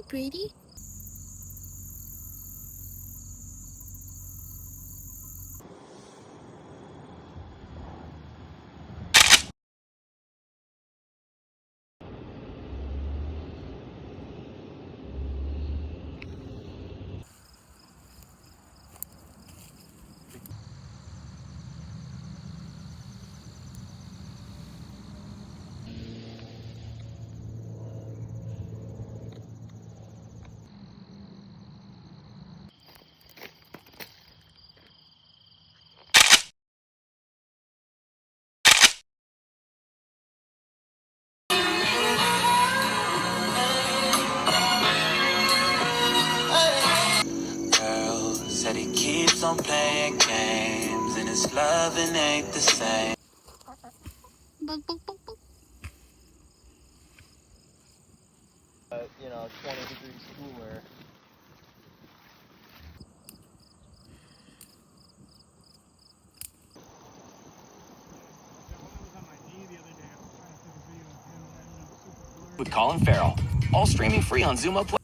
pretty? Girl said he keeps on playing games and his loving ain't the same. Bug, bug, bug, bug. 20 degrees cooler. With Colin Farrell. All streaming free on Xumo Play.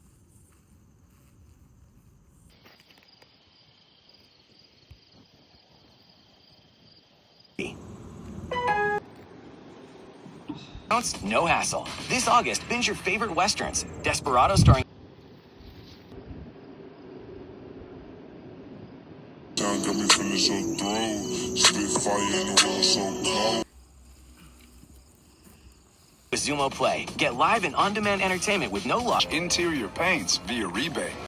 No hassle. This August, binge your favorite westerns. Desperado starring Sound got me feeling so thrown. Spit fire in the world so cold. with Xumo Play. Get live and on-demand entertainment with no luck. Interior paints via rebate.